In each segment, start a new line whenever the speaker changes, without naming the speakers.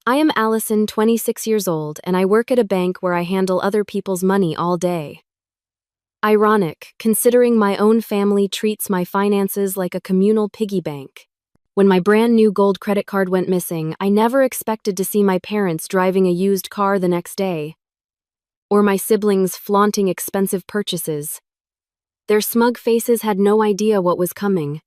I am Allison, 26 years old, and I work at a bank where I handle other people's money all day. Ironic, considering my own family treats my finances like a communal piggy bank. When my brand new gold credit card went missing, I never expected to see my parents driving a used car the next day, or my siblings flaunting expensive purchases. Their smug faces had no idea what was coming.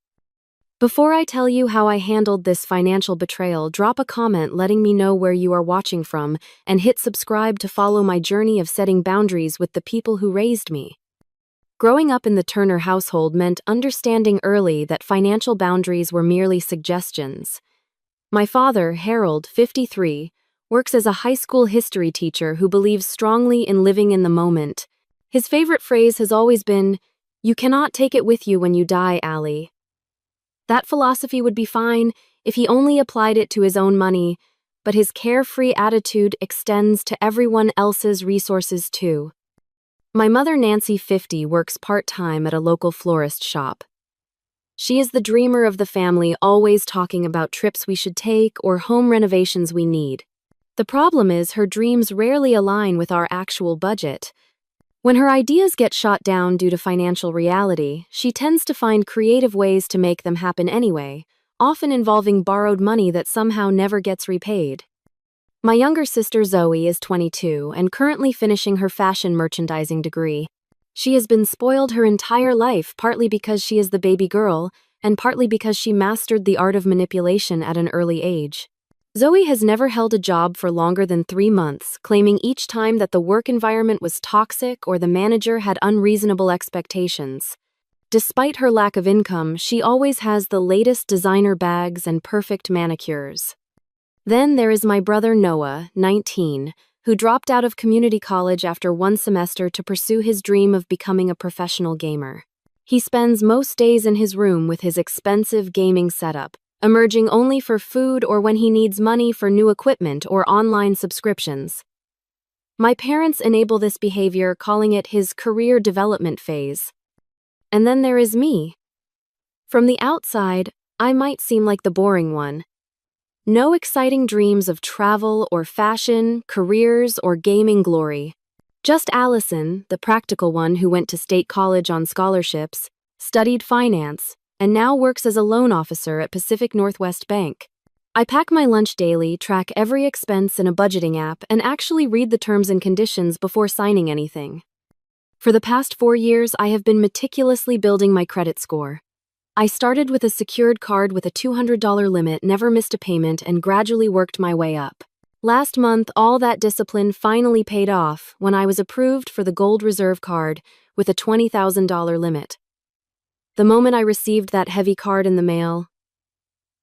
Before I tell you how I handled this financial betrayal, drop a comment letting me know where you are watching from, and hit subscribe to follow my journey of setting boundaries with the people who raised me. Growing up in the Turner household meant understanding early that financial boundaries were merely suggestions. My father, Harold, 53, works as a high school history teacher who believes strongly in living in the moment. His favorite phrase has always been, "You cannot take it with you when you die, Allie." That philosophy would be fine if he only applied it to his own money, but his carefree attitude extends to everyone else's resources too. My mother, Nancy, 50, works part-time at a local florist shop. She is the dreamer of the family, always talking about trips we should take or home renovations we need. The problem is her dreams rarely align with our actual budget. When her ideas get shot down due to financial reality, she tends to find creative ways to make them happen anyway, often involving borrowed money that somehow never gets repaid. My younger sister Zoe is 22 and currently finishing her fashion merchandising degree. She has been spoiled her entire life, partly because she is the baby girl, and partly because she mastered the art of manipulation at an early age. Zoe has never held a job for longer than 3 months, claiming each time that the work environment was toxic or the manager had unreasonable expectations. Despite her lack of income, she always has the latest designer bags and perfect manicures. Then there is my brother Noah, 19, who dropped out of community college after 1 semester to pursue his dream of becoming a professional gamer. He spends most days in his room with his expensive gaming setup, emerging only for food or when he needs money for new equipment or online subscriptions. My parents enable this behavior, calling it his career development phase. And then there is me. From the outside, I might seem like the boring one. No exciting dreams of travel or fashion, careers, or gaming glory. Just Allison, the practical one who went to state college on scholarships, studied finance, and now works as a loan officer at Pacific Northwest Bank. I pack my lunch daily, track every expense in a budgeting app, and actually read the terms and conditions before signing anything. For the past 4 years, I have been meticulously building my credit score. I started with a secured card with a $200 limit, never missed a payment, and gradually worked my way up. Last month, all that discipline finally paid off when I was approved for the Gold Reserve card with a $20,000 limit. The moment I received that heavy card in the mail,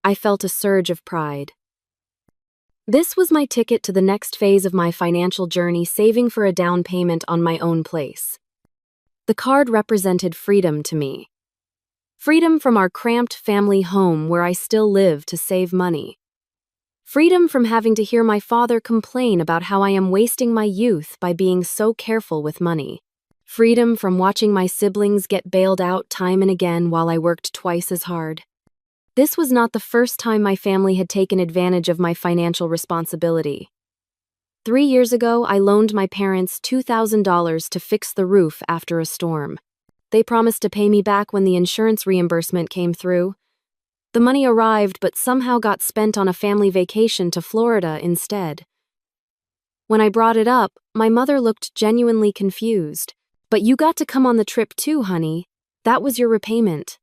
I felt a surge of pride. This was my ticket to the next phase of my financial journey, saving for a down payment on my own place. The card represented freedom to me. Freedom from our cramped family home where I still live to save money. Freedom from having to hear my father complain about how I am wasting my youth by being so careful with money. Freedom from watching my siblings get bailed out time and again while I worked twice as hard. This was not the first time my family had taken advantage of my financial responsibility. 3 years ago, I loaned my parents $2,000 to fix the roof after a storm. They promised to pay me back when the insurance reimbursement came through. The money arrived but somehow got spent on a family vacation to Florida instead. When I brought it up, my mother looked genuinely confused. "But you got to come on the trip too, honey. That was your repayment."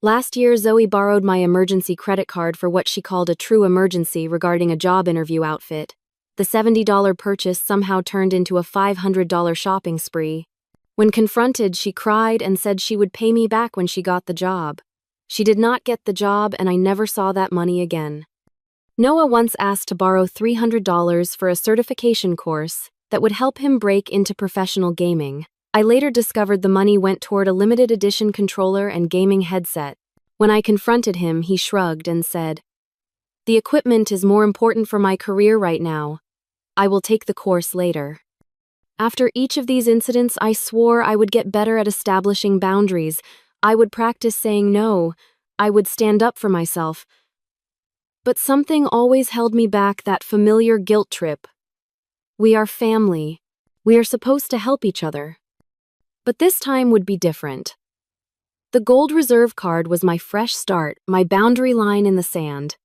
Last year, Zoe borrowed my emergency credit card for what she called a true emergency regarding a job interview outfit. The $70 purchase somehow turned into a $500 shopping spree. When confronted, she cried and said she would pay me back when she got the job. She did not get the job, and I never saw that money again. Noah once asked to borrow $300 for a certification course that would help him break into professional gaming. I later discovered the money went toward a limited edition controller and gaming headset. When I confronted him, he shrugged and said, "The equipment is more important for my career right now. I will take the course later." After each of these incidents, I swore I would get better at establishing boundaries. I would practice saying no. I would stand up for myself. But something always held me back, that familiar guilt trip. We are family. We are supposed to help each other. But this time would be different. The gold reserve card was my fresh start, my boundary line in the sand.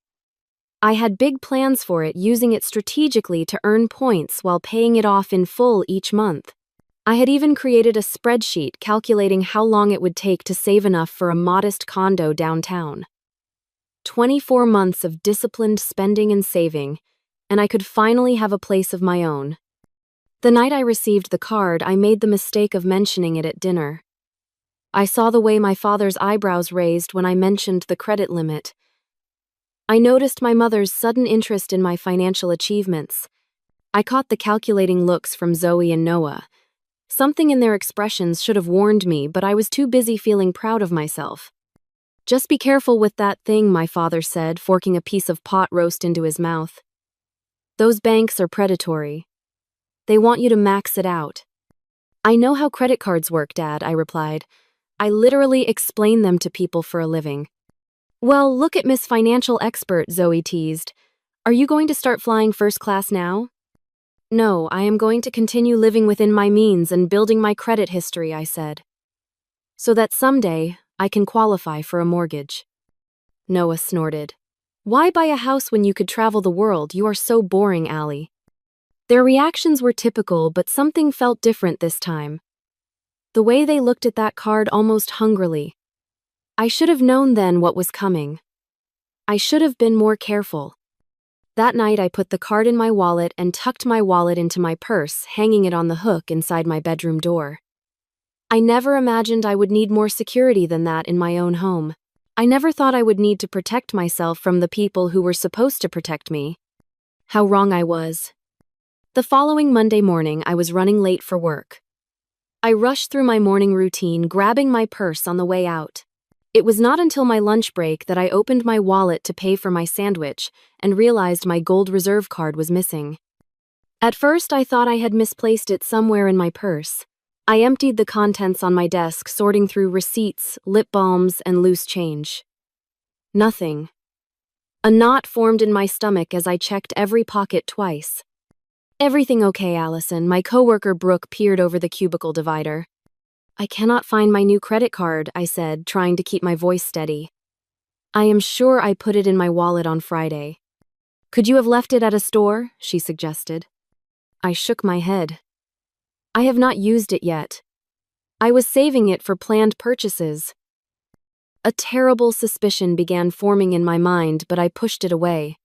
I had big plans for it, using it strategically to earn points while paying it off in full each month. I had even created a spreadsheet calculating how long it would take to save enough for a modest condo downtown. 24 months of disciplined spending and saving, and I could finally have a place of my own. The night I received the card, I made the mistake of mentioning it at dinner. I saw the way my father's eyebrows raised when I mentioned the credit limit. I noticed my mother's sudden interest in my financial achievements. I caught the calculating looks from Zoe and Noah. Something in their expressions should have warned me, but I was too busy feeling proud of myself. "Just be careful with that thing," my father said, forking a piece of pot roast into his mouth. "Those banks are predatory. They want you to max it out." "I know how credit cards work, Dad," I replied. "I literally explain them to people for a living." "Well, look at Miss Financial Expert," Zoe teased. "Are you going to start flying first class now?" "No, I am going to continue living within my means and building my credit history," I said. "So that someday I can qualify for a mortgage." Noah snorted. "Why buy a house when you could travel the world? You are so boring, Allie." Their reactions were typical, but something felt different this time. The way they looked at that card almost hungrily. I should have known then what was coming. I should have been more careful. That night I put the card in my wallet and tucked my wallet into my purse, hanging it on the hook inside my bedroom door. I never imagined I would need more security than that in my own home. I never thought I would need to protect myself from the people who were supposed to protect me. How wrong I was. The following Monday morning, I was running late for work. I rushed through my morning routine, grabbing my purse on the way out. It was not until my lunch break that I opened my wallet to pay for my sandwich and realized my gold reserve card was missing. At first, I thought I had misplaced it somewhere in my purse. I emptied the contents on my desk, sorting through receipts, lip balms, and loose change. Nothing. A knot formed in my stomach as I checked every pocket twice. "Everything okay, Allison?" My coworker Brooke peered over the cubicle divider. "I cannot find my new credit card," I said, trying to keep my voice steady. "I am sure I put it in my wallet on Friday." "Could you have left it at a store?" she suggested. I shook my head. "I have not used it yet. I was saving it for planned purchases." A terrible suspicion began forming in my mind, but I pushed it away.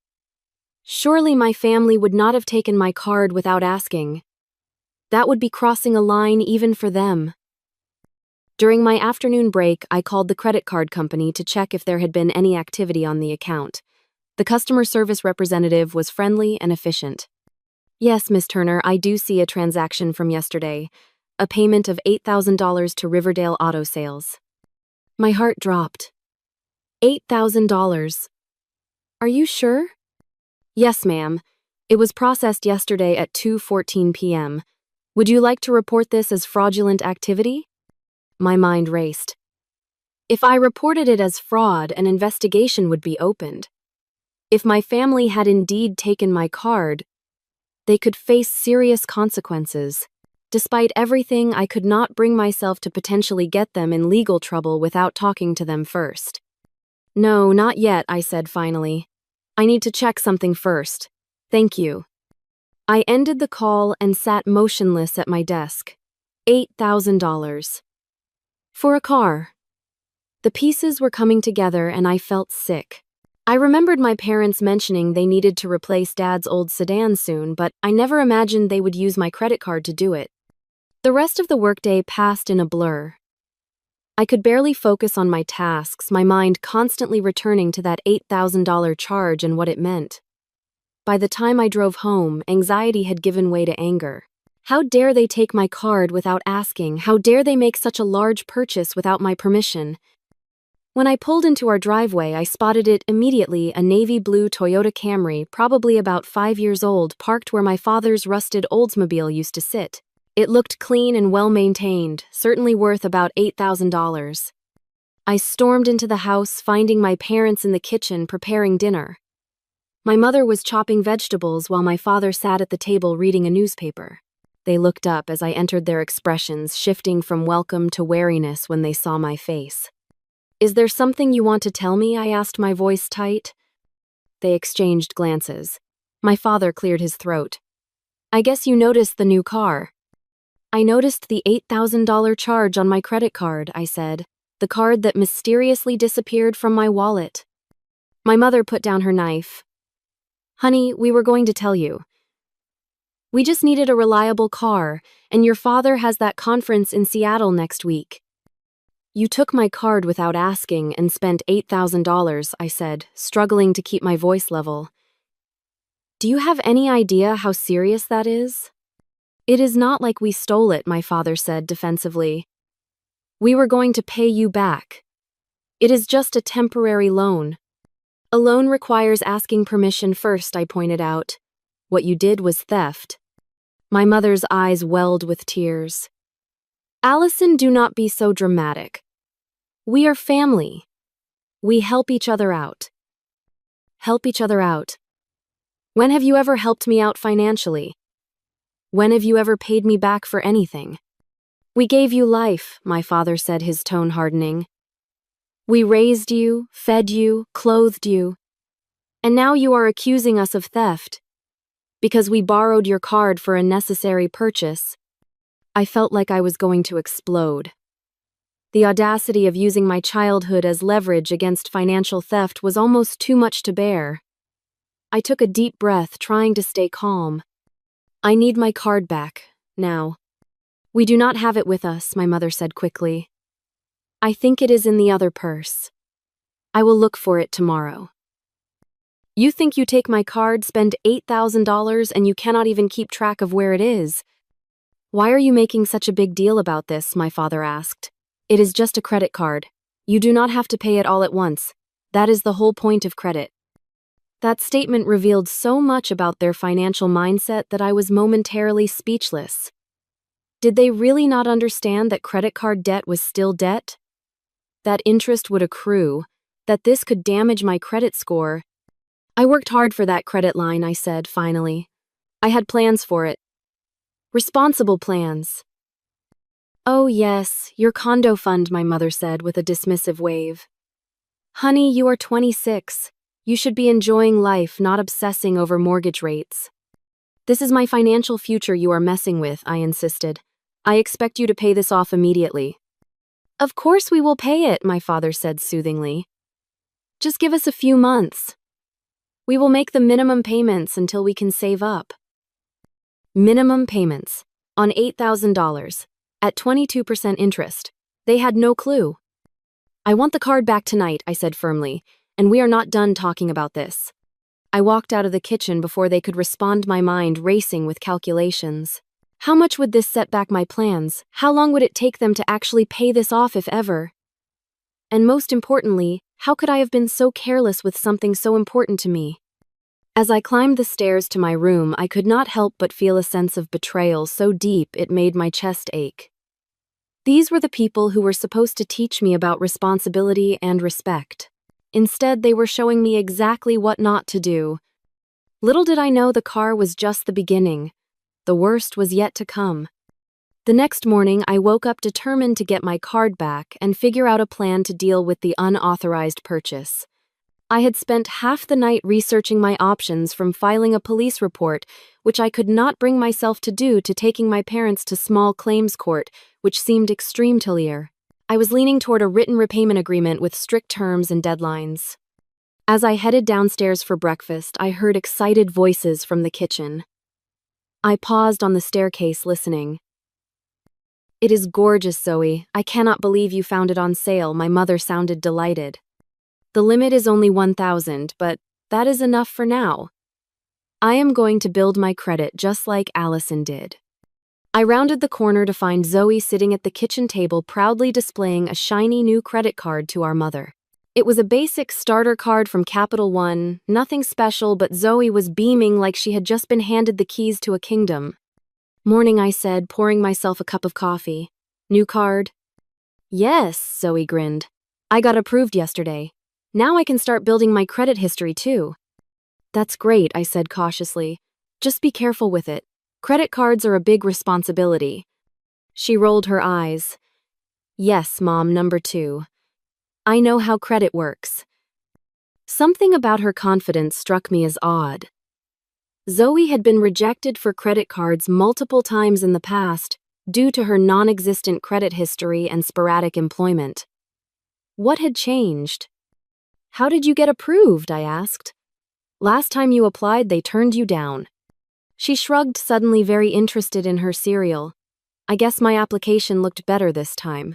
Surely my family would not have taken my card without asking. That would be crossing a line even for them. During my afternoon break, I called the credit card company to check if there had been any activity on the account. The customer service representative was friendly and efficient. "Yes, Miss Turner, I do see a transaction from yesterday. A payment of $8,000 to Riverdale Auto Sales." My heart dropped. $8,000. "Are you sure?" "Yes, ma'am. It was processed yesterday at 2:14 p.m. Would you like to report this as fraudulent activity?" My mind raced. If I reported it as fraud, an investigation would be opened. If my family had indeed taken my card, they could face serious consequences. Despite everything, I could not bring myself to potentially get them in legal trouble without talking to them first. "No, not yet," I said finally. "I need to check something first. Thank you." I ended the call and sat motionless at my desk. $8,000. For a car. The pieces were coming together and I felt sick. I remembered my parents mentioning they needed to replace Dad's old sedan soon, but I never imagined they would use my credit card to do it. The rest of the workday passed in a blur. I could barely focus on my tasks, my mind constantly returning to that $8,000 charge and what it meant. By the time I drove home, anxiety had given way to anger. How dare they take my card without asking? How dare they make such a large purchase without my permission? When I pulled into our driveway, I spotted it immediately, a navy blue Toyota Camry, probably about 5 years old, parked where my father's rusted Oldsmobile used to sit. It looked clean and well-maintained, certainly worth about $8,000. I stormed into the house, finding my parents in the kitchen preparing dinner. My mother was chopping vegetables while my father sat at the table reading a newspaper. They looked up as I entered, their expressions shifting from welcome to wariness when they saw my face. "Is there something you want to tell me?" I asked, my voice tight. They exchanged glances. My father cleared his throat. "I guess you noticed the new car." "I noticed the $8,000 charge on my credit card," I said, "the card that mysteriously disappeared from my wallet." My mother put down her knife. "Honey, we were going to tell you. We just needed a reliable car, and your father has that conference in Seattle next week." "You took my card without asking and spent $8,000, I said, struggling to keep my voice level. "Do you have any idea how serious that is?" "It is not like we stole it," my father said defensively. "We were going to pay you back. It is just a temporary loan." "A loan requires asking permission first," I pointed out. "What you did was theft." My mother's eyes welled with tears. "Allison, do not be so dramatic. We are family. We help each other out." "Help each other out? When have you ever helped me out financially? When have you ever paid me back for anything?" "We gave you life," my father said, his tone hardening. "We raised you, fed you, clothed you. And now you are accusing us of theft because we borrowed your card for a necessary purchase." I felt like I was going to explode. The audacity of using my childhood as leverage against financial theft was almost too much to bear. I took a deep breath, trying to stay calm. "I need my card back, now." "We do not have it with us," my mother said quickly. "I think it is in the other purse. I will look for it tomorrow." "You think you take my card, spend $8,000, and you cannot even keep track of where it is? Why are you making such a big deal about this?" my father asked. "It is just a credit card. You do not have to pay it all at once. That is the whole point of credit." That statement revealed so much about their financial mindset that I was momentarily speechless. Did they really not understand that credit card debt was still debt? That interest would accrue, that this could damage my credit score? "I worked hard for that credit line," I said, finally. "I had plans for it. Responsible plans." "Oh yes, your condo fund," my mother said with a dismissive wave. "Honey, you are 26. You should be enjoying life, not obsessing over mortgage rates." "This is my financial future you are messing with," I insisted. "I expect you to pay this off immediately." "Of course we will pay it," my father said soothingly. "Just give us a few months. We will make the minimum payments until we can save up." Minimum payments on $8,000 at 22% interest. They had no clue. "I want the card back tonight," I said firmly, "and we are not done talking about this." I walked out of the kitchen before they could respond, my mind racing with calculations. How much would this set back my plans? How long would it take them to actually pay this off, if ever? And most importantly, how could I have been so careless with something so important to me? As I climbed the stairs to my room, I could not help but feel a sense of betrayal so deep it made my chest ache. These were the people who were supposed to teach me about responsibility and respect. Instead, they were showing me exactly what not to do. Little did I know the car was just the beginning. The worst was yet to come. The next morning, I woke up determined to get my card back and figure out a plan to deal with the unauthorized purchase. I had spent half the night researching my options, from filing a police report, which I could not bring myself to do, to taking my parents to small claims court, which seemed extreme to Lear. I was leaning toward a written repayment agreement with strict terms and deadlines. As I headed downstairs for breakfast, I heard excited voices from the kitchen. I paused on the staircase, listening. "It is gorgeous, Zoe. I cannot believe you found it on sale," my mother sounded delighted. "The limit is only 1,000, but that is enough for now. I am going to build my credit just like Allison did." I rounded the corner to find Zoe sitting at the kitchen table, proudly displaying a shiny new credit card to our mother. It was a basic starter card from Capital One, nothing special, but Zoe was beaming like she had just been handed the keys to a kingdom. "Morning," I said, pouring myself a cup of coffee. "New card?" "Yes," Zoe grinned. "I got approved yesterday. Now I can start building my credit history too." That's great, I said cautiously. Just be careful with it. Credit cards are a big responsibility. She rolled her eyes. Yes, Mom, number 2. I know how credit works. Something about her confidence struck me as odd. Zoe had been rejected for credit cards multiple times in the past due to her non-existent credit history and sporadic employment. What had changed? How did you get approved? I asked. Last time you applied, they turned you down. She shrugged, suddenly very interested in her cereal. I guess my application looked better this time.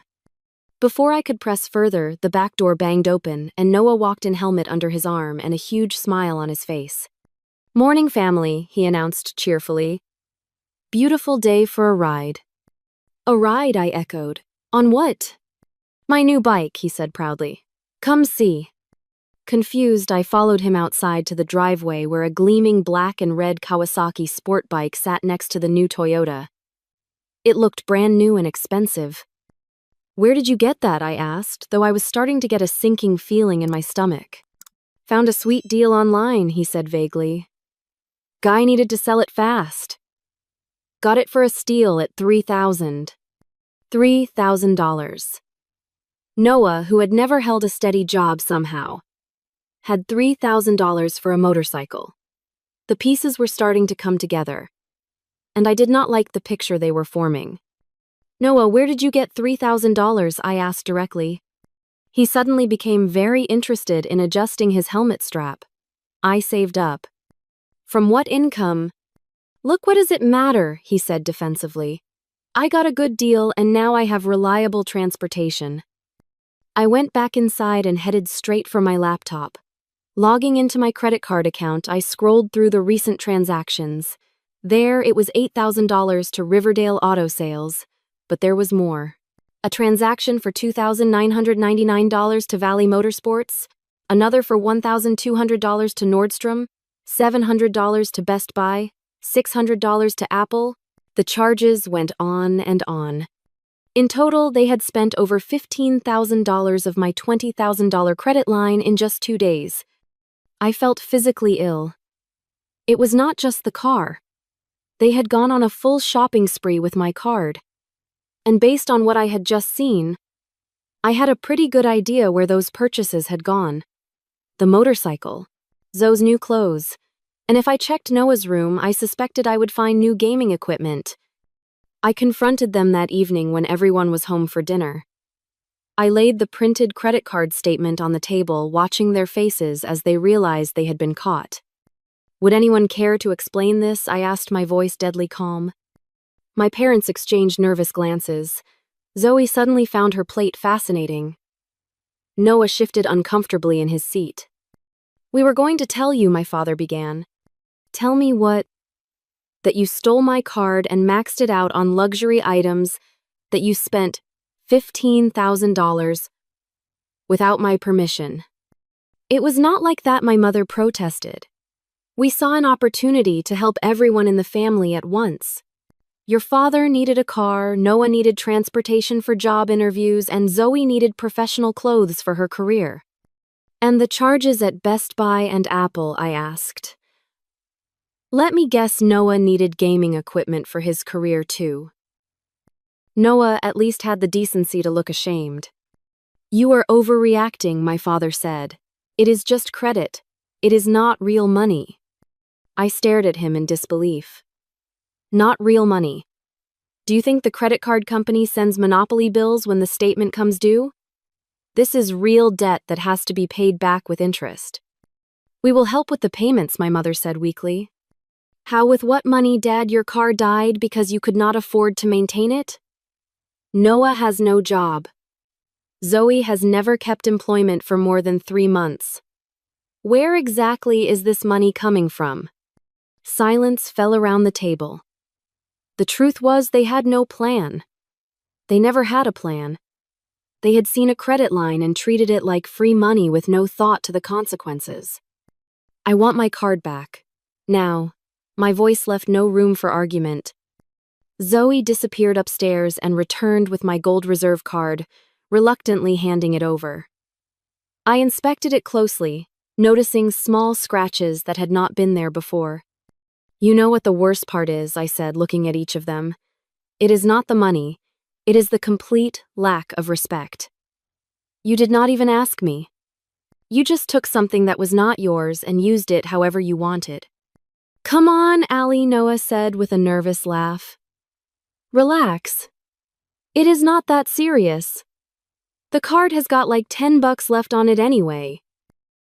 Before I could press further, the back door banged open and Noah walked in, helmet under his arm and a huge smile on his face. Morning, family, he announced cheerfully. Beautiful day for a ride. A ride, I echoed. On what? My new bike, he said proudly. Come see. Confused, I followed him outside to the driveway where a gleaming black and red Kawasaki sport bike sat next to the new Toyota. It looked brand new and expensive. Where did you get that? I asked, though I was starting to get a sinking feeling in my stomach. Found a sweet deal online, he said vaguely. Guy needed to sell it fast. Got it for a steal at $3,000. Noah, who had never held a steady job somehow, had $3,000 for a motorcycle. The pieces were starting to come together, and I did not like the picture they were forming. Noah, where did you get $3,000? I asked directly. He suddenly became very interested in adjusting his helmet strap. I saved up. From what income? Look, what does it matter? He said defensively. I got a good deal and now I have reliable transportation. I went back inside and headed straight for my laptop. Logging into my credit card account, I scrolled through the recent transactions. There, it was $8,000 to Riverdale Auto Sales. But there was more. A transaction for $2,999 to Valley Motorsports, another for $1,200 to Nordstrom, $700 to Best Buy, $600 to Apple. The charges went on and on. In total, they had spent over $15,000 of my $20,000 credit line in just 2 days. I felt physically ill. It was not just the car. They had gone on a full shopping spree with my card. And based on what I had just seen, I had a pretty good idea where those purchases had gone. The motorcycle, Zoe's new clothes, and if I checked Noah's room, I suspected I would find new gaming equipment. I confronted them that evening when everyone was home for dinner. I laid the printed credit card statement on the table, watching their faces as they realized they had been caught. Would anyone care to explain this? I asked, my voice deadly calm. My parents exchanged nervous glances. Zoe suddenly found her plate fascinating. Noah shifted uncomfortably in his seat. We were going to tell you, my father began. Tell me what? That you stole my card and maxed it out on luxury items, that you spent $15,000 without my permission. It was not like that, my mother protested. We saw an opportunity to help everyone in the family at once. Your father needed a car, Noah needed transportation for job interviews, and Zoe needed professional clothes for her career. And the charges at Best Buy and Apple, I asked. Let me guess, Noah needed gaming equipment for his career too. Noah at least had the decency to look ashamed. You are overreacting, my father said. It is just credit. It is not real money. I stared at him in disbelief. Not real money. Do you think the credit card company sends monopoly bills when the statement comes due? This is real debt that has to be paid back with interest. We will help with the payments, my mother said weakly. How, with what money, Dad? Your car died because you could not afford to maintain it? Noah has no job. Zoe has never kept employment for more than 3 months. Where exactly is this money coming from? Silence fell around the table. The truth was, they had no plan. They never had a plan. They had seen a credit line and treated it like free money with no thought to the consequences. I want my card back. Now. My voice left no room for argument. Zoe disappeared upstairs and returned with my gold reserve card, reluctantly handing it over. I inspected it closely, noticing small scratches that had not been there before. "You know what the worst part is," I said, looking at each of them. "It is not the money. It is the complete lack of respect. You did not even ask me. You just took something that was not yours and used it however you wanted." "Come on, Allie," Noah said with a nervous laugh. "Relax. It is not that serious. The card has got like $10 left on it anyway."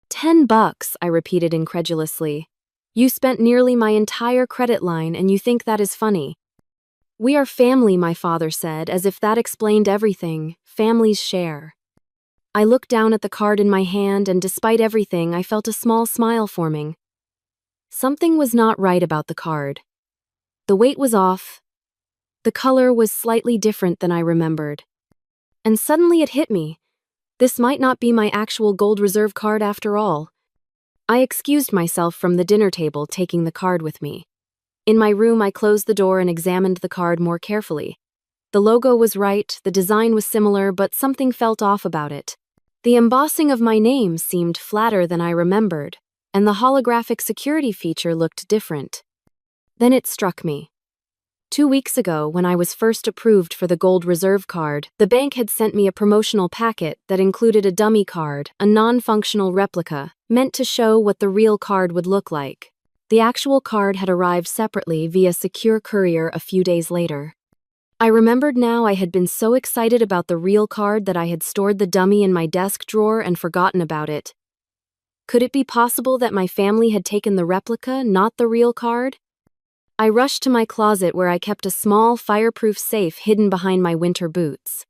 $10, I repeated incredulously. "You spent nearly my entire credit line and you think that is funny." "We are family," my father said, as if that explained everything. Families share. I looked down at the card in my hand, and despite everything, I felt a small smile forming. Something was not right about the card. The weight was off. The color was slightly different than I remembered. And suddenly it hit me. This might not be my actual gold reserve card after all. I excused myself from the dinner table, taking the card with me. In my room, I closed the door and examined the card more carefully. The logo was right, the design was similar, but something felt off about it. The embossing of my name seemed flatter than I remembered, and the holographic security feature looked different. Then it struck me. 2 weeks ago, when I was first approved for the Gold Reserve card, the bank had sent me a promotional packet that included a dummy card, a non-functional replica, meant to show what the real card would look like. The actual card had arrived separately via secure courier a few days later. I remembered now I had been so excited about the real card that I had stored the dummy in my desk drawer and forgotten about it. Could it be possible that my family had taken the replica, not the real card? I rushed to my closet where I kept a small, fireproof safe hidden behind my winter boots.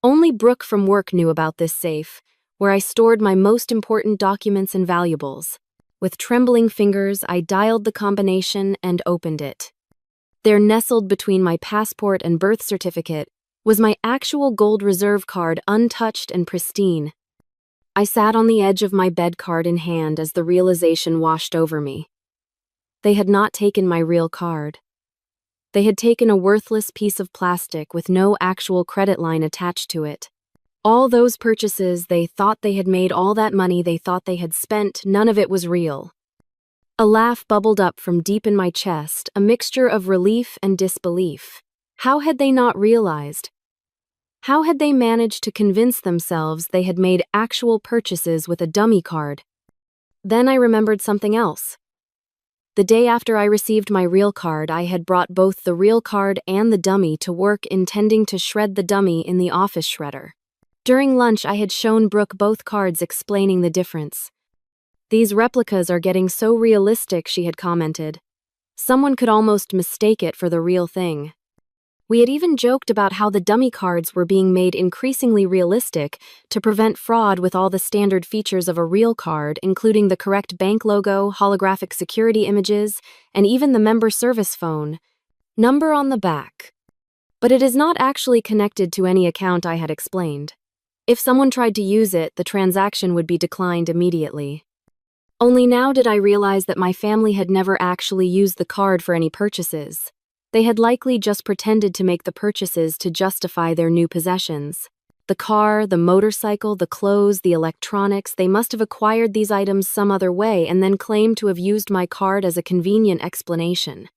Only Brooke from work knew about this safe, where I stored my most important documents and valuables. With trembling fingers, I dialed the combination and opened it. There, nestled between my passport and birth certificate, was my actual Gold Reserve card, untouched and pristine. I sat on the edge of my bed, card in hand, as the realization washed over me. They had not taken my real card. They had taken a worthless piece of plastic with no actual credit line attached to it. All those purchases, they thought they had made, all that money they thought they had spent, none of it was real. A laugh bubbled up from deep in my chest, a mixture of relief and disbelief. How had they not realized? How had they managed to convince themselves they had made actual purchases with a dummy card? Then I remembered something else. The day after I received my real card, I had brought both the real card and the dummy to work, intending to shred the dummy in the office shredder. During lunch, I had shown Brooke both cards, explaining the difference. "These replicas are getting so realistic," she had commented. "Someone could almost mistake it for the real thing." We had even joked about how the dummy cards were being made increasingly realistic to prevent fraud, with all the standard features of a real card, including the correct bank logo, holographic security images, and even the member service phone number on the back. But it is not actually connected to any account, I had explained. If someone tried to use it, the transaction would be declined immediately. Only now did I realize that my family had never actually used the card for any purchases. They had likely just pretended to make the purchases to justify their new possessions. The car, the motorcycle, the clothes, the electronics, they must have acquired these items some other way and then claimed to have used my card as a convenient explanation.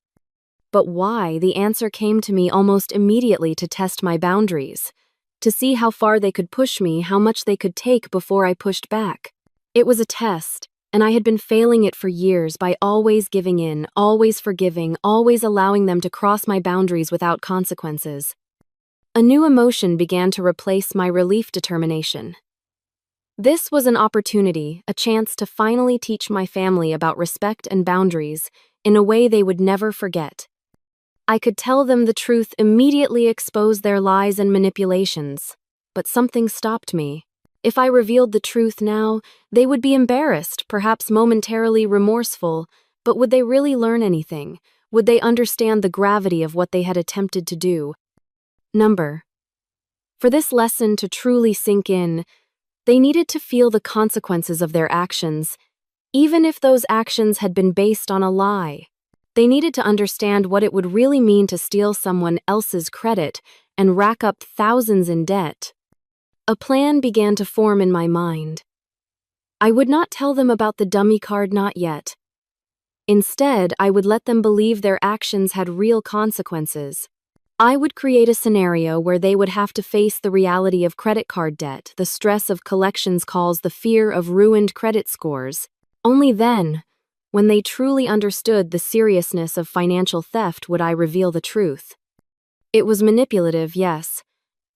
But why? The answer came to me almost immediately: to test my boundaries, to see how far they could push me, how much they could take before I pushed back. It was a test, and I had been failing it for years by always giving in, always forgiving, always allowing them to cross my boundaries without consequences. A new emotion began to replace my relief: determination. This was an opportunity, a chance to finally teach my family about respect and boundaries in a way they would never forget. I could tell them the truth, immediately expose their lies and manipulations. But something stopped me. If I revealed the truth now, they would be embarrassed, perhaps momentarily remorseful, but would they really learn anything? Would they understand the gravity of what they had attempted to do? For this lesson to truly sink in, they needed to feel the consequences of their actions, even if those actions had been based on a lie. They needed to understand what it would really mean to steal someone else's credit and rack up thousands in debt. A plan began to form in my mind. I would not tell them about the dummy card, not yet. Instead, I would let them believe their actions had real consequences. I would create a scenario where they would have to face the reality of credit card debt, the stress of collections calls, the fear of ruined credit scores. Only then, when they truly understood the seriousness of financial theft, would I reveal the truth. It was manipulative, yes,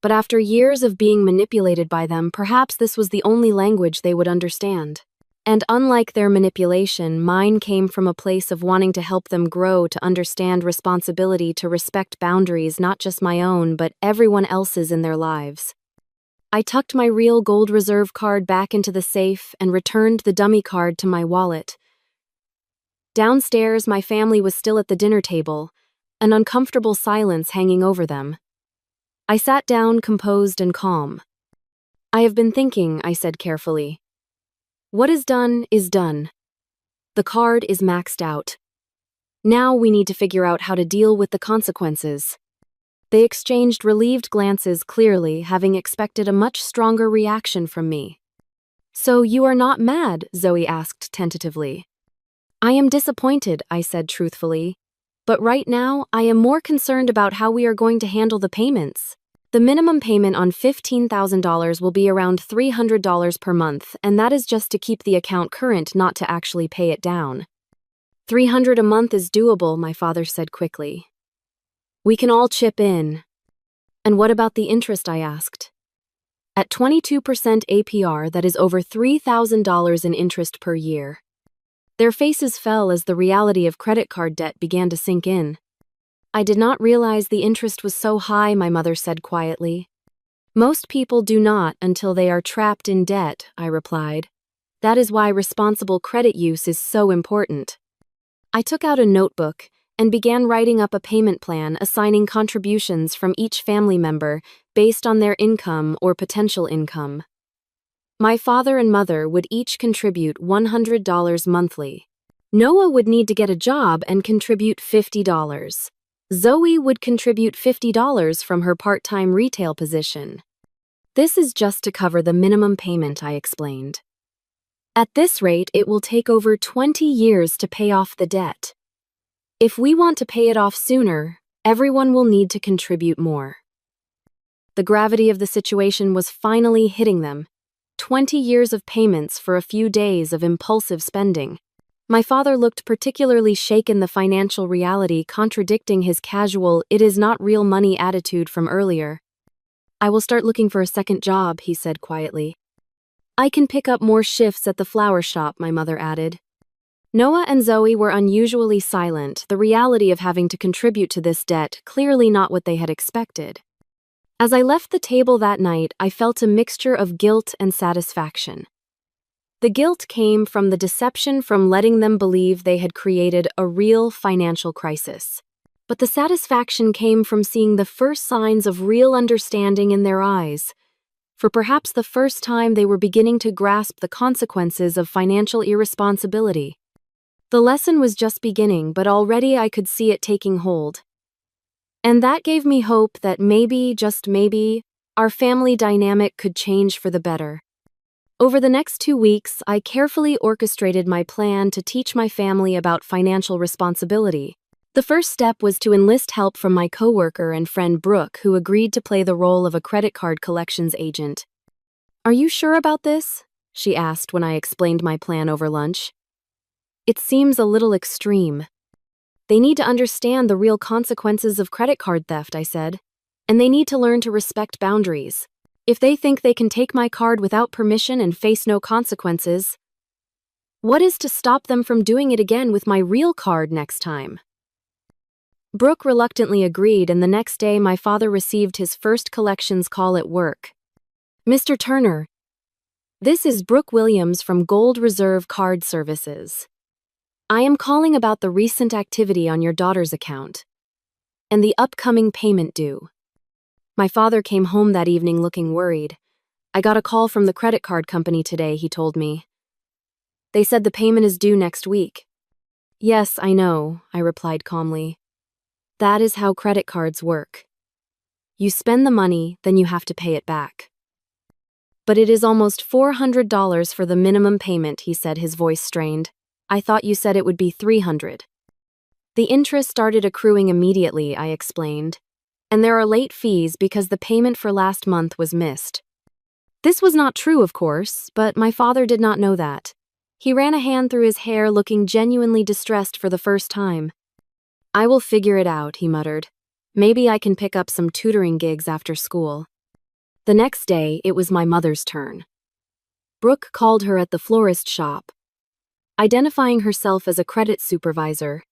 but after years of being manipulated by them, perhaps this was the only language they would understand. And unlike their manipulation, mine came from a place of wanting to help them grow, to understand responsibility, to respect boundaries, not just my own, but everyone else's in their lives. I tucked my real gold reserve card back into the safe and returned the dummy card to my wallet. Downstairs, my family was still at the dinner table, an uncomfortable silence hanging over them. I sat down, composed and calm. "I have been thinking," I said carefully. "What is done is done. The card is maxed out. Now we need to figure out how to deal with the consequences." They exchanged relieved glances, clearly having expected a much stronger reaction from me. "So you are not mad?" Zoe asked tentatively. "I am disappointed," I said truthfully. "But right now, I am more concerned about how we are going to handle the payments. The minimum payment on $15,000 will be around $300 per month, and that is just to keep the account current, not to actually pay it down." "$300 a month is doable," my father said quickly. "We can all chip in." "And what about the interest?" I asked. "At 22% APR, that is over $3,000 in interest per year." Their faces fell as the reality of credit card debt began to sink in. "I did not realize the interest was so high," my mother said quietly. "Most people do not until they are trapped in debt," I replied. "That is why responsible credit use is so important." I took out a notebook and began writing up a payment plan, assigning contributions from each family member based on their income or potential income. My father and mother would each contribute $100 monthly. Noah would need to get a job and contribute $50. Zoe would contribute $50 from her part-time retail position. "This is just to cover the minimum payment," I explained. "At this rate, it will take over 20 years to pay off the debt. If we want to pay it off sooner, everyone will need to contribute more." The gravity of the situation was finally hitting them. 20 years of payments for a few days of impulsive spending. My father looked particularly shaken, the financial reality contradicting his casual, "it is not real money" attitude from earlier. "I will start looking for a second job," he said quietly. "I can pick up more shifts at the flower shop," my mother added. Noah and Zoe were unusually silent, the reality of having to contribute to this debt clearly not what they had expected. As I left the table that night, I felt a mixture of guilt and satisfaction. The guilt came from the deception, from letting them believe they had created a real financial crisis. But the satisfaction came from seeing the first signs of real understanding in their eyes. For perhaps the first time, they were beginning to grasp the consequences of financial irresponsibility. The lesson was just beginning, but already I could see it taking hold. And that gave me hope that maybe, just maybe, our family dynamic could change for the better. Over the next 2 weeks, I carefully orchestrated my plan to teach my family about financial responsibility. The first step was to enlist help from my coworker and friend Brooke, who agreed to play the role of a credit card collections agent. "Are you sure about this?" she asked when I explained my plan over lunch. "It seems a little extreme." "They need to understand the real consequences of credit card theft," I said. "And they need to learn to respect boundaries. If they think they can take my card without permission and face no consequences, what is to stop them from doing it again with my real card next time?" Brooke reluctantly agreed, and the next day my father received his first collections call at work. "Mr. Turner, this is Brooke Williams from Gold Reserve Card Services. I am calling about the recent activity on your daughter's account and the upcoming payment due." My father came home that evening looking worried. "I got a call from the credit card company today," he told me. "They said the payment is due next week." "Yes, I know," I replied calmly. "That is how credit cards work. You spend the money, then you have to pay it back." But it is almost $400 for the minimum payment, he said, his voice strained. I thought you said it would be $300. The interest started accruing immediately, I explained. And there are late fees because the payment for last month was missed. This was not true, of course, but my father did not know that. He ran a hand through his hair, looking genuinely distressed for the first time. I will figure it out, he muttered. Maybe I can pick up some tutoring gigs after school. The next day, it was my mother's turn. Brooke called her at the florist shop, identifying herself as a credit supervisor,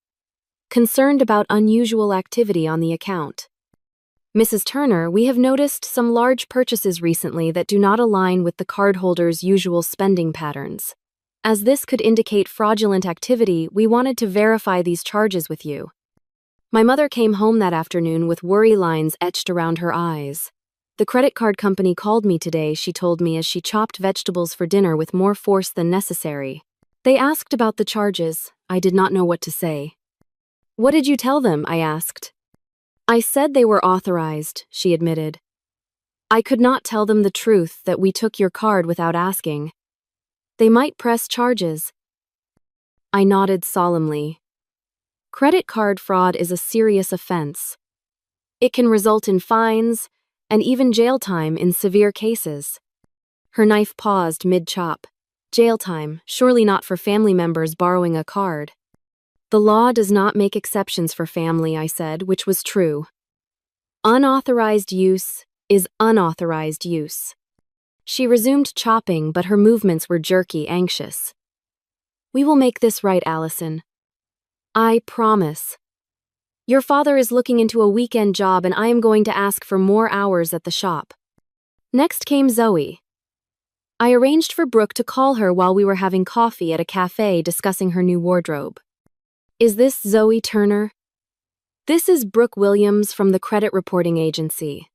concerned about unusual activity on the account. Mrs. Turner, we have noticed some large purchases recently that do not align with the cardholder's usual spending patterns. As this could indicate fraudulent activity, we wanted to verify these charges with you. My mother came home that afternoon with worry lines etched around her eyes. The credit card company called me today, she told me as she chopped vegetables for dinner with more force than necessary. They asked about the charges. I did not know what to say. What did you tell them? I asked. I said they were authorized, she admitted. I could not tell them the truth that we took your card without asking. They might press charges. I nodded solemnly. Credit card fraud is a serious offense. It can result in fines and even jail time in severe cases. Her knife paused mid-chop. Jail time, surely not for family members borrowing a card. The law does not make exceptions for family, I said, which was true. Unauthorized use is unauthorized use. She resumed chopping, but her movements were jerky, anxious. We will make this right, Allison. I promise. Your father is looking into a weekend job and I am going to ask for more hours at the shop. Next came Zoe. I arranged for Brooke to call her while we were having coffee at a cafe discussing her new wardrobe. Is this Zoe Turner? This is Brooke Williams from the credit reporting agency.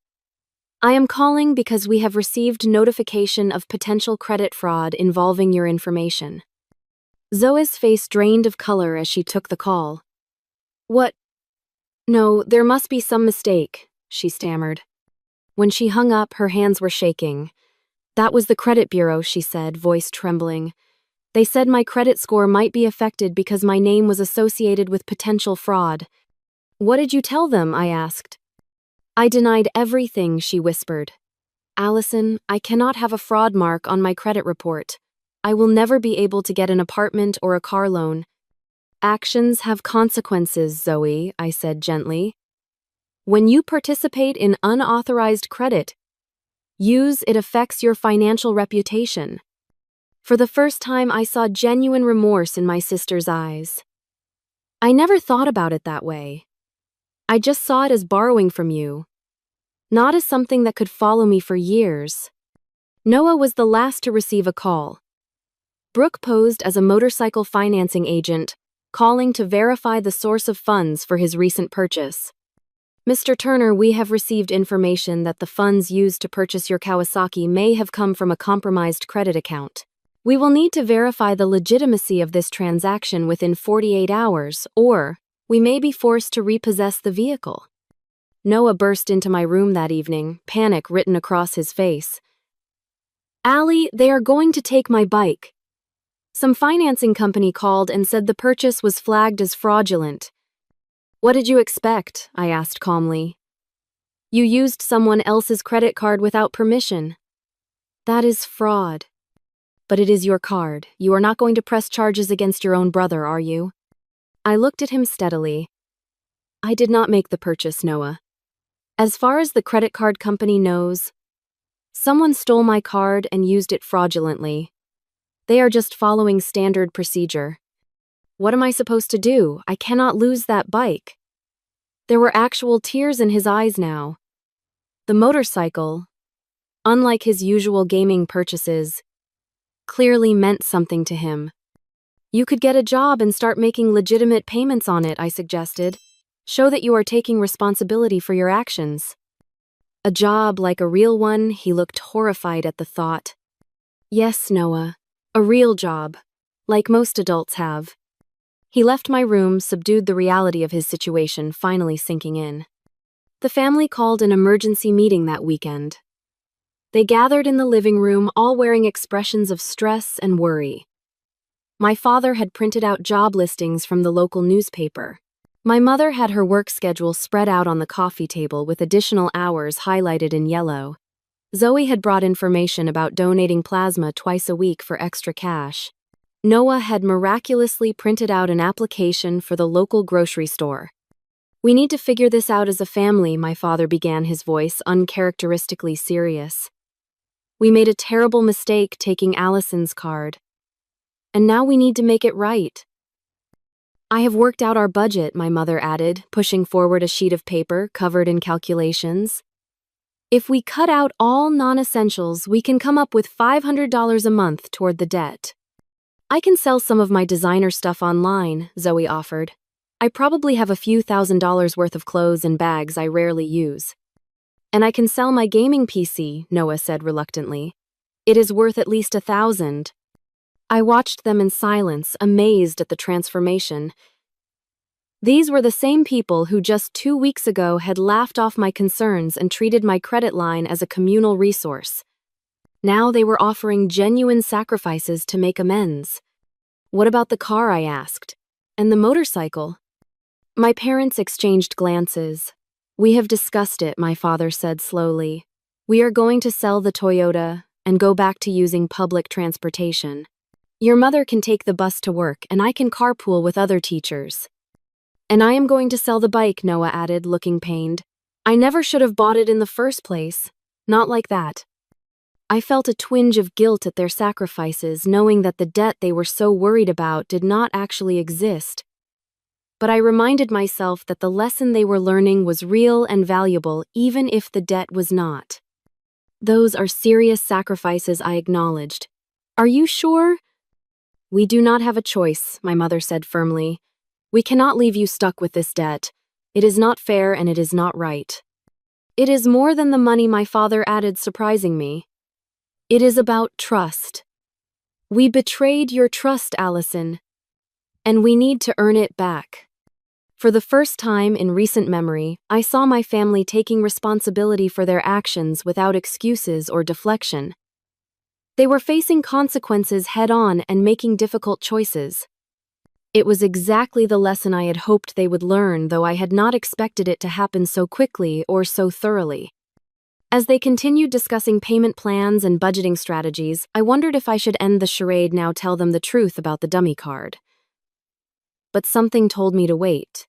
I am calling because we have received notification of potential credit fraud involving your information. Zoe's face drained of color as she took the call. What? No, there must be some mistake, she stammered. When she hung up, her hands were shaking. That was the credit bureau, she said, voice trembling. They said my credit score might be affected because my name was associated with potential fraud. What did you tell them? I asked. I denied everything, she whispered. Allison, I cannot have a fraud mark on my credit report. I will never be able to get an apartment or a car loan. Actions have consequences, Zoe, I said gently. When you participate in unauthorized credit, it affects your financial reputation. For the first time, I saw genuine remorse in my sister's eyes. I never thought about it that way. I just saw it as borrowing from you, not as something that could follow me for years. Noah was the last to receive a call. Brooke posed as a motorcycle financing agent, calling to verify the source of funds for his recent purchase. Mr. Turner, we have received information that the funds used to purchase your Kawasaki may have come from a compromised credit account. We will need to verify the legitimacy of this transaction within 48 hours, or we may be forced to repossess the vehicle. Noah burst into my room that evening, panic written across his face. Allie, they are going to take my bike. Some financing company called and said the purchase was flagged as fraudulent. What did you expect? I asked calmly. You used someone else's credit card without permission. That is fraud. But it is your card. You are not going to press charges against your own brother, are you? I looked at him steadily. I did not make the purchase, Noah. As far as the credit card company knows, someone stole my card and used it fraudulently. They are just following standard procedure. What am I supposed to do? I cannot lose that bike. There were actual tears in his eyes now. The motorcycle, unlike his usual gaming purchases, clearly meant something to him. You could get a job and start making legitimate payments on it, I suggested. Show that you are taking responsibility for your actions. A job like a real one, he looked horrified at the thought. Yes, Noah, a real job, like most adults have. He left my room, subdued the reality of his situation finally sinking in. The family called an emergency meeting that weekend. They gathered in the living room, all wearing expressions of stress and worry. My father had printed out job listings from the local newspaper. My mother had her work schedule spread out on the coffee table with additional hours highlighted in yellow. Zoe had brought information about donating plasma twice a week for extra cash. Noah had miraculously printed out an application for the local grocery store. "We need to figure this out as a family," my father began, his voice uncharacteristically serious. "We made a terrible mistake taking Allison's card. And now we need to make it right." "I have worked out our budget," my mother added, pushing forward a sheet of paper covered in calculations. "If we cut out all non-essentials, we can come up with $500 a month toward the debt." "I can sell some of my designer stuff online," Zoe offered. "I probably have a few $1,000s worth of clothes and bags I rarely use." "And I can sell my gaming PC," Noah said reluctantly. "It is worth at least $1,000. I watched them in silence, amazed at the transformation. These were the same people who just 2 weeks ago had laughed off my concerns and treated my credit line as a communal resource. Now they were offering genuine sacrifices to make amends. "What about the car?" I asked. "And the motorcycle?" My parents exchanged glances. "We have discussed it," my father said slowly. "We are going to sell the Toyota and go back to using public transportation. Your mother can take the bus to work, and I can carpool with other teachers." "And I am going to sell the bike," Noah added, looking pained. "I never should have bought it in the first place. Not like that." I felt a twinge of guilt at their sacrifices, knowing that the debt they were so worried about did not actually exist. But I reminded myself that the lesson they were learning was real and valuable, even if the debt was not. "Those are serious sacrifices," I acknowledged. "Are you sure?" "We do not have a choice," my mother said firmly. "We cannot leave you stuck with this debt. It is not fair and it is not right." "It is more than the money," my father added, surprising me. "It is about trust. We betrayed your trust, Allison, and we need to earn it back." For the first time in recent memory, I saw my family taking responsibility for their actions without excuses or deflection. They were facing consequences head-on and making difficult choices. It was exactly the lesson I had hoped they would learn, though I had not expected it to happen so quickly or so thoroughly. As they continued discussing payment plans and budgeting strategies, I wondered if I should end the charade now, tell them the truth about the dummy card. But something told me to wait.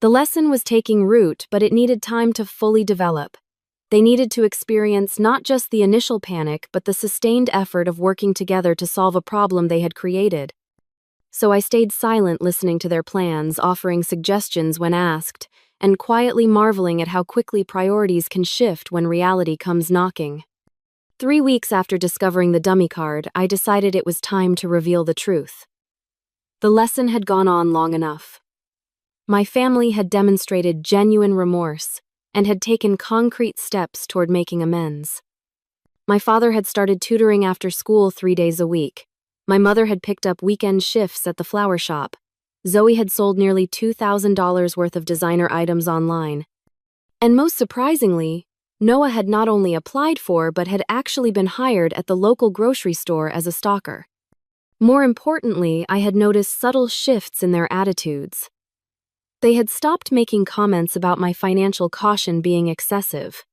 The lesson was taking root, but it needed time to fully develop. They needed to experience not just the initial panic, but the sustained effort of working together to solve a problem they had created. So I stayed silent, listening to their plans, offering suggestions when asked, and quietly marveling at how quickly priorities can shift when reality comes knocking. 3 weeks after discovering the dummy card, I decided it was time to reveal the truth. The lesson had gone on long enough. My family had demonstrated genuine remorse and had taken concrete steps toward making amends. My father had started tutoring after school 3 days a week. My mother had picked up weekend shifts at the flower shop. Zoe had sold nearly $2,000 worth of designer items online. And most surprisingly, Noah had not only applied for but had actually been hired at the local grocery store as a stalker. More importantly, I had noticed subtle shifts in their attitudes. They had stopped making comments about my financial caution being excessive.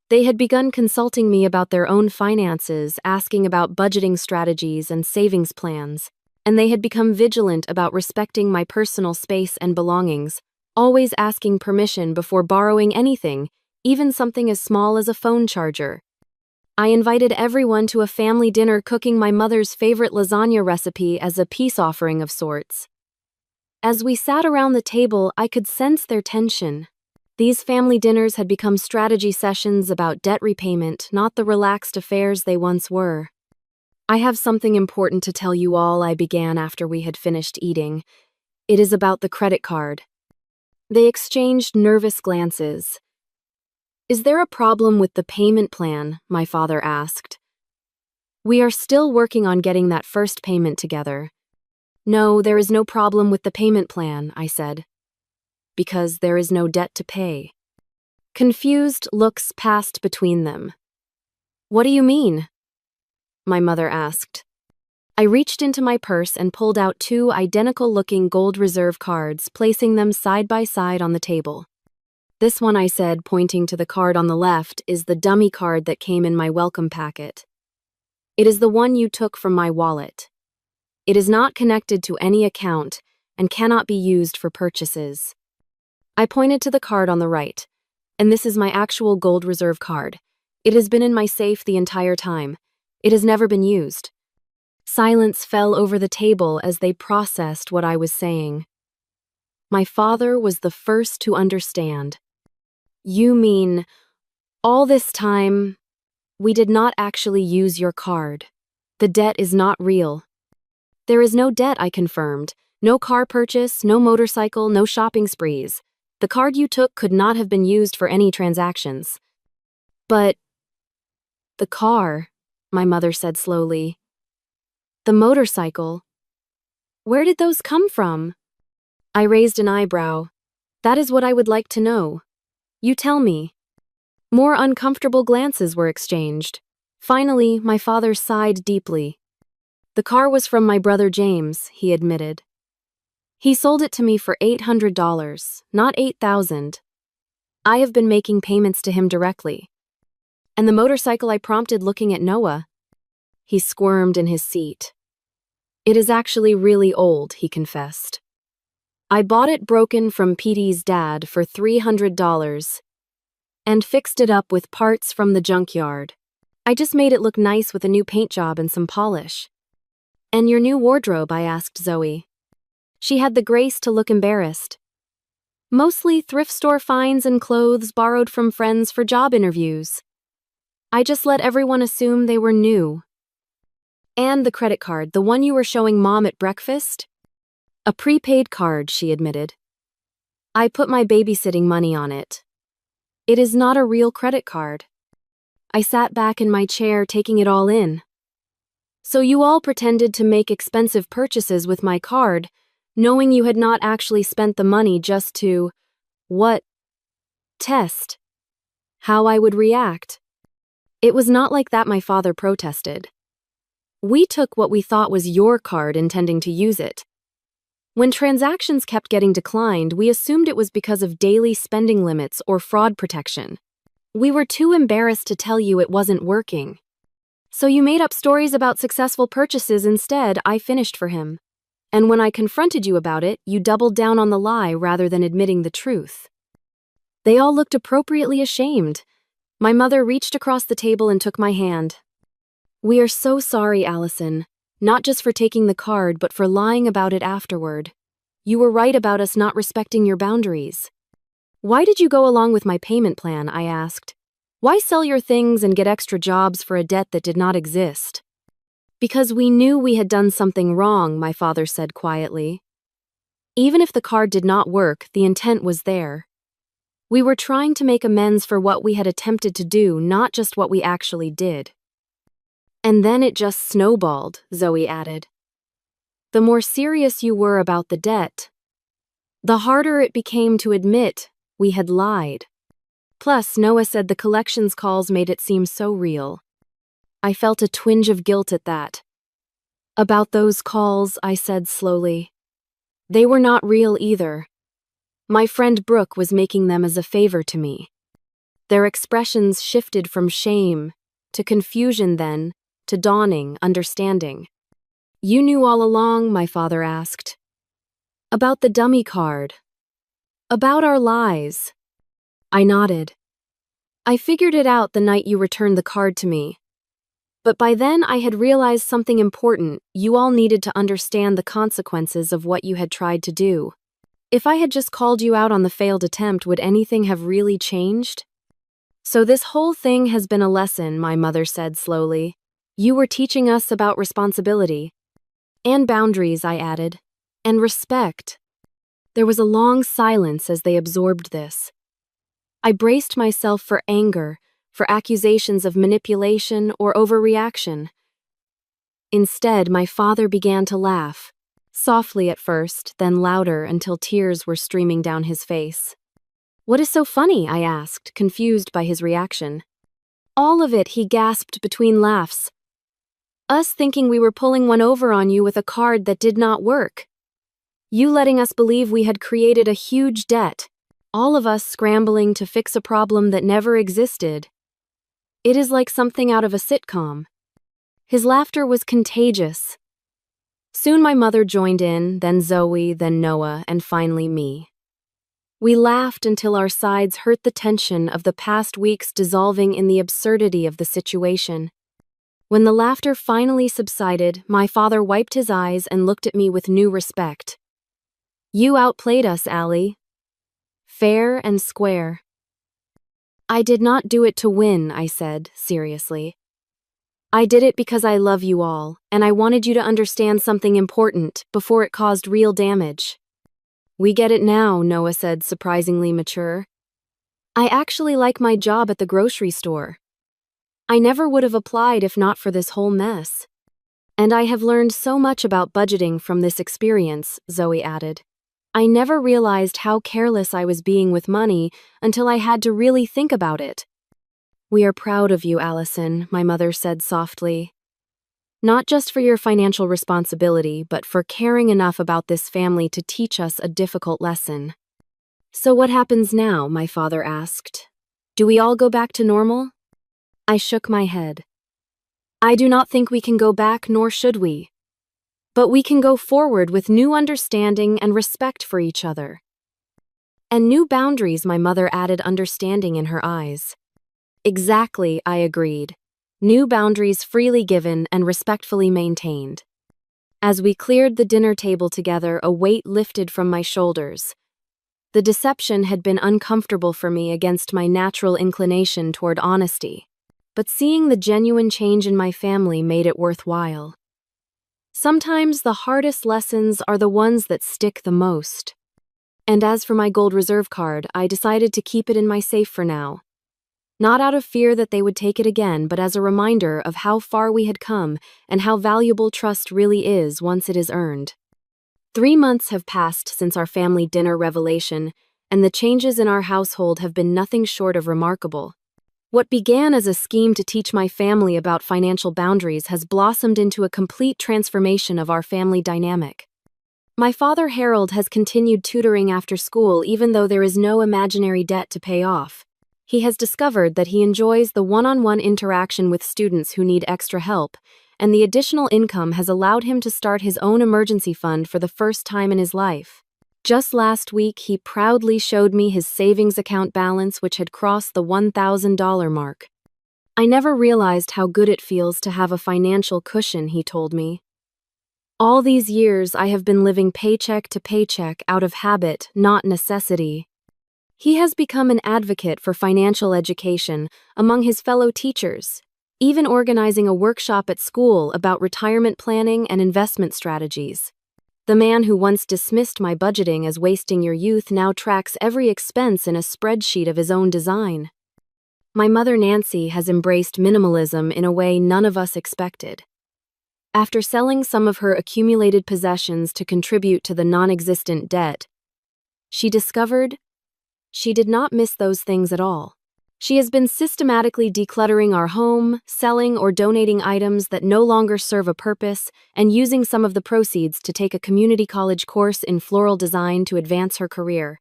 They had begun consulting me about their own finances, asking about budgeting strategies and savings plans, and they had become vigilant about respecting my personal space and belongings, always asking permission before borrowing anything, even something as small as a phone charger. I invited everyone to a family dinner, cooking my mother's favorite lasagna recipe as a peace offering of sorts. As we sat around the table, I could sense their tension. These family dinners had become strategy sessions about debt repayment, not the relaxed affairs they once were. "I have something important to tell you all," I began after we had finished eating. "It is about the credit card." They exchanged nervous glances. "Is there a problem with the payment plan?" my father asked. "We are still working on getting that first payment together." "No, there is no problem with the payment plan," I said. "Because there is no debt to pay." Confused looks passed between them. What do you mean? My mother asked. I reached into my purse and pulled out two identical-looking gold reserve cards, placing them side by side on the table. This one, I said, pointing to the card on the left, is the dummy card that came in my welcome packet. It is the one you took from my wallet. It is not connected to any account and cannot be used for purchases. I pointed to the card on the right, and this is my actual gold reserve card. It has been in my safe the entire time. It has never been used. Silence fell over the table as they processed what I was saying. My father was the first to understand. You mean, all this time, we did not actually use your card. The debt is not real. There is no debt, I confirmed. No car purchase, no motorcycle, no shopping sprees. The card you took could not have been used for any transactions. But the car, my mother said slowly. The motorcycle. Where did those come from? I raised an eyebrow. That is what I would like to know. You tell me. More uncomfortable glances were exchanged. Finally, my father sighed deeply. The car was from my brother James, he admitted. He sold it to me for $800, not $8,000. I have been making payments to him directly. And the motorcycle, I prompted, looking at Noah. He squirmed in his seat. It is actually really old, he confessed. I bought it broken from Petey's dad for $300 and fixed it up with parts from the junkyard. I just made it look nice with a new paint job and some polish. And your new wardrobe, I asked Zoe. She had the grace to look embarrassed. Mostly thrift store finds and clothes borrowed from friends for job interviews. I just let everyone assume they were new. And the credit card, the one you were showing Mom at breakfast? A prepaid card, she admitted. I put my babysitting money on it. It is not a real credit card. I sat back in my chair, taking it all in. So you all pretended to make expensive purchases with my card, knowing you had not actually spent the money just to, what? Test how I would react. It was not like that, my father protested. We took what we thought was your card, intending to use it. When transactions kept getting declined, we assumed it was because of daily spending limits or fraud protection. We were too embarrassed to tell you it wasn't working. So you made up stories about successful purchases instead, I finished for him. And when I confronted you about it, you doubled down on the lie rather than admitting the truth. They all looked appropriately ashamed. My mother reached across the table and took my hand. We are so sorry, Allison. Not just for taking the card, but for lying about it afterward. You were right about us not respecting your boundaries. Why did you go along with my payment plan, I asked. Why sell your things and get extra jobs for a debt that did not exist? Because we knew we had done something wrong, my father said quietly. Even if the card did not work, the intent was there. We were trying to make amends for what we had attempted to do, not just what we actually did. And then it just snowballed, Zoe added. The more serious you were about the debt, the harder it became to admit we had lied. Plus, Noah said the collections calls made it seem so real. I felt a twinge of guilt at that. About those calls, I said slowly. They were not real either. My friend Brooke was making them as a favor to me. Their expressions shifted from shame to confusion then, to dawning understanding. You knew all along, my father asked. About the dummy card. About our lies. I nodded. I figured it out the night you returned the card to me. But by then I had realized something important. You all needed to understand the consequences of what you had tried to do. If I had just called you out on the failed attempt, would anything have really changed? So this whole thing has been a lesson, my mother said slowly. You were teaching us about responsibility. And boundaries, I added. And respect. There was a long silence as they absorbed this. I braced myself for anger, for accusations of manipulation or overreaction. Instead, my father began to laugh, softly at first, then louder until tears were streaming down his face. What is so funny? I asked, confused by his reaction. All of it, he gasped between laughs. Us thinking we were pulling one over on you with a card that did not work. You letting us believe we had created a huge debt. All of us scrambling to fix a problem that never existed. It is like something out of a sitcom. His laughter was contagious. Soon my mother joined in, then Zoe, then Noah, and finally me. We laughed until our sides hurt the tension of the past weeks dissolving in the absurdity of the situation. When the laughter finally subsided, my father wiped his eyes and looked at me with new respect. You outplayed us, Allie. Fair and square. I did not do it to win, I said, seriously. I did it because I love you all, and I wanted you to understand something important before it caused real damage. We get it now, Noah said, surprisingly mature. I actually like my job at the grocery store. I never would have applied if not for this whole mess. And I have learned so much about budgeting from this experience, Zoe added. I never realized how careless I was being with money until I had to really think about it. We are proud of you, Allison, my mother said softly. Not just for your financial responsibility, but for caring enough about this family to teach us a difficult lesson. So what happens now? My father asked. Do we all go back to normal? I shook my head. I do not think we can go back, nor should we. But we can go forward with new understanding and respect for each other. And new boundaries, my mother added, understanding in her eyes. Exactly, I agreed. New boundaries freely given and respectfully maintained. As we cleared the dinner table together, a weight lifted from my shoulders. The deception had been uncomfortable for me against my natural inclination toward honesty, but seeing the genuine change in my family made it worthwhile. Sometimes the hardest lessons are the ones that stick the most. And as for my gold reserve card, I decided to keep it in my safe for now. Not out of fear that they would take it again, but as a reminder of how far we had come and how valuable trust really is once it is earned. 3 months have passed since our family dinner revelation, and the changes in our household have been nothing short of remarkable. What began as a scheme to teach my family about financial boundaries has blossomed into a complete transformation of our family dynamic. My father Harold has continued tutoring after school even though there is no imaginary debt to pay off. He has discovered that he enjoys the one-on-one interaction with students who need extra help, and the additional income has allowed him to start his own emergency fund for the first time in his life. Just last week, he proudly showed me his savings account balance, which had crossed the $1,000 mark. I never realized how good it feels to have a financial cushion, he told me. All these years, I have been living paycheck to paycheck out of habit, not necessity. He has become an advocate for financial education among his fellow teachers, even organizing a workshop at school about retirement planning and investment strategies. The man who once dismissed my budgeting as wasting your youth now tracks every expense in a spreadsheet of his own design. My mother Nancy has embraced minimalism in a way none of us expected. After selling some of her accumulated possessions to contribute to the non-existent debt, she discovered she did not miss those things at all. She has been systematically decluttering our home, selling or donating items that no longer serve a purpose, and using some of the proceeds to take a community college course in floral design to advance her career.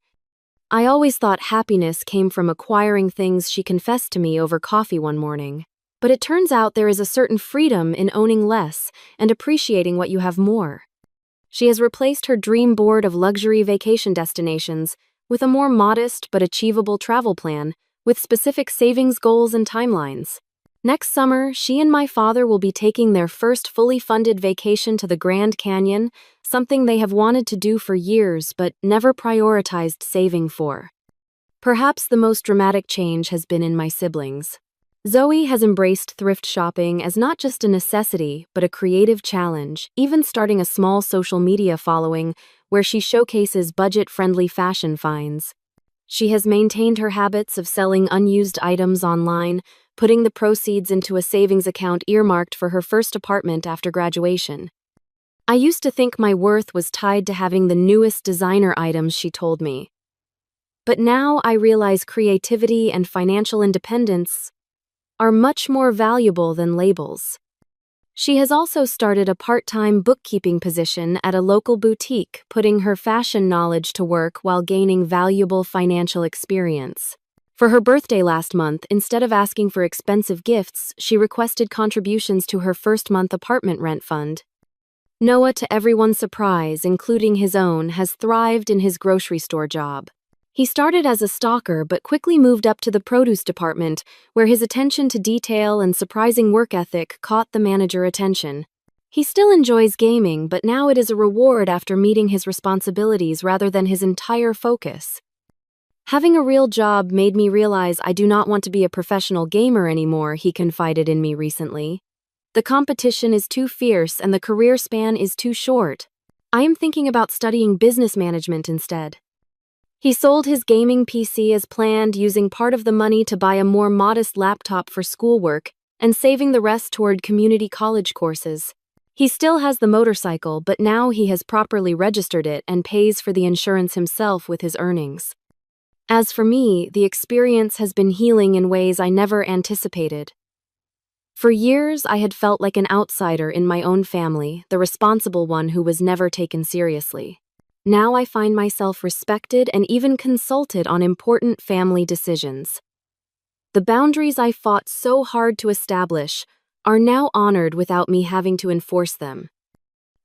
I always thought happiness came from acquiring things, she confessed to me over coffee one morning. But it turns out there is a certain freedom in owning less and appreciating what you have more. She has replaced her dream board of luxury vacation destinations with a more modest but achievable travel plan with specific savings goals and timelines. Next summer, she and my father will be taking their first fully funded vacation to the Grand Canyon, something they have wanted to do for years but never prioritized saving for. Perhaps the most dramatic change has been in my siblings. Zoe has embraced thrift shopping as not just a necessity, but a creative challenge, even starting a small social media following where she showcases budget-friendly fashion finds. She has maintained her habits of selling unused items online, putting the proceeds into a savings account earmarked for her first apartment after graduation. I used to think my worth was tied to having the newest designer items, she told me. But now I realize creativity and financial independence are much more valuable than labels. She has also started a part-time bookkeeping position at a local boutique, putting her fashion knowledge to work while gaining valuable financial experience. For her birthday last month, instead of asking for expensive gifts, she requested contributions to her first-month apartment rent fund. Noah, to everyone's surprise, including his own, has thrived in his grocery store job. He started as a stalker but quickly moved up to the produce department, where his attention to detail and surprising work ethic caught the manager attention. He still enjoys gaming, but now it is a reward after meeting his responsibilities rather than his entire focus. Having a real job made me realize I do not want to be a professional gamer anymore, he confided in me recently. The competition is too fierce and the career span is too short. I am thinking about studying business management instead. He sold his gaming PC as planned, using part of the money to buy a more modest laptop for schoolwork and saving the rest toward community college courses. He still has the motorcycle, but now he has properly registered it and pays for the insurance himself with his earnings. As for me, the experience has been healing in ways I never anticipated. For years, I had felt like an outsider in my own family, the responsible one who was never taken seriously. Now I find myself respected and even consulted on important family decisions. The boundaries I fought so hard to establish are now honored without me having to enforce them.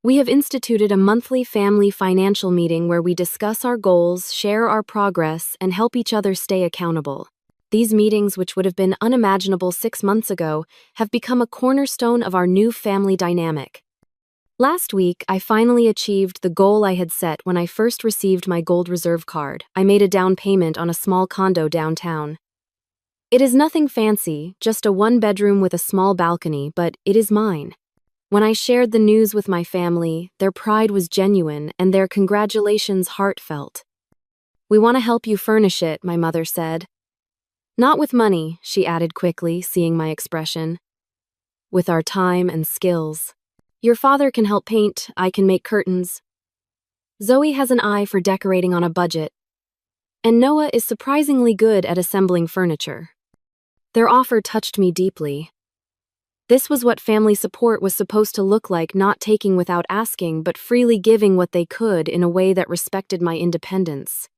We have instituted a monthly family financial meeting where we discuss our goals, share our progress, and help each other stay accountable. These meetings, which would have been unimaginable 6 months ago, have become a cornerstone of our new family dynamic. Last week, I finally achieved the goal I had set when I first received my Gold Reserve card. I made a down payment on a small condo downtown. It is nothing fancy, just a 1-bedroom with a small balcony, but it is mine. When I shared the news with my family, their pride was genuine and their congratulations heartfelt. "We want to help you furnish it," my mother said. "Not with money," she added quickly, seeing my expression. "With our time and skills. Your father can help paint, I can make curtains. Zoe has an eye for decorating on a budget. And Noah is surprisingly good at assembling furniture." Their offer touched me deeply. This was what family support was supposed to look like, not taking without asking, but freely giving what they could in a way that respected my independence.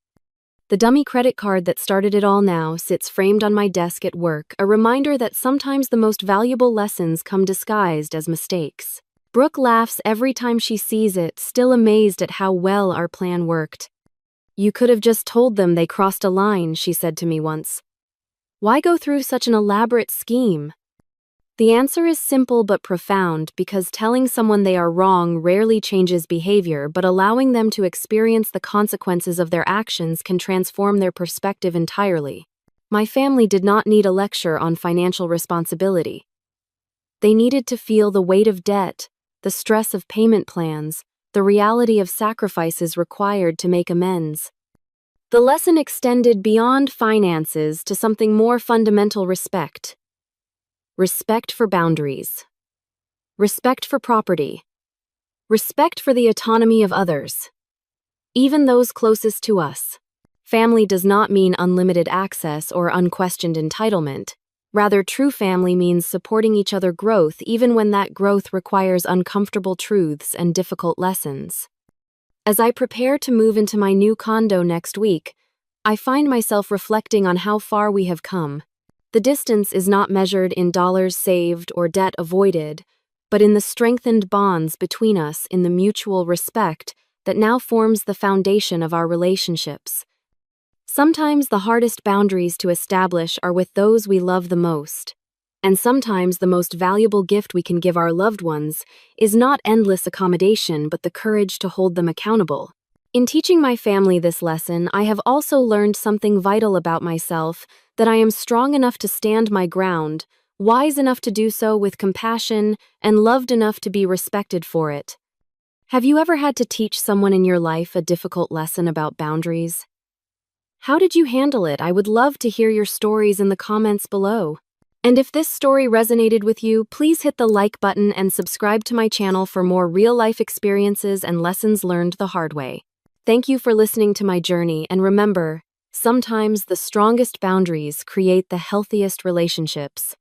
The dummy credit card that started it all now sits framed on my desk at work, a reminder that sometimes the most valuable lessons come disguised as mistakes. Brooke laughs every time she sees it, still amazed at how well our plan worked. "You could have just told them they crossed a line," she said to me once. "Why go through such an elaborate scheme?" The answer is simple but profound, because telling someone they are wrong rarely changes behavior, but allowing them to experience the consequences of their actions can transform their perspective entirely. My family did not need a lecture on financial responsibility. They needed to feel the weight of debt, the stress of payment plans, the reality of sacrifices required to make amends. The lesson extended beyond finances to something more fundamental: respect. Respect for boundaries. Respect for property. Respect for the autonomy of others, even those closest to us. Family does not mean unlimited access or unquestioned entitlement. Rather, true family means supporting each other's growth even when that growth requires uncomfortable truths and difficult lessons. As I prepare to move into my new condo next week, I find myself reflecting on how far we have come. The distance is not measured in dollars saved or debt avoided, but in the strengthened bonds between us, in the mutual respect that now forms the foundation of our relationships. Sometimes the hardest boundaries to establish are with those we love the most. And sometimes the most valuable gift we can give our loved ones is not endless accommodation, but the courage to hold them accountable. In teaching my family this lesson, I have also learned something vital about myself: that I am strong enough to stand my ground, wise enough to do so with compassion, and loved enough to be respected for it. Have you ever had to teach someone in your life a difficult lesson about boundaries? How did you handle it? I would love to hear your stories in the comments below. And if this story resonated with you, please hit the like button and subscribe to my channel for more real-life experiences and lessons learned the hard way. Thank you for listening to my journey, and remember, sometimes the strongest boundaries create the healthiest relationships.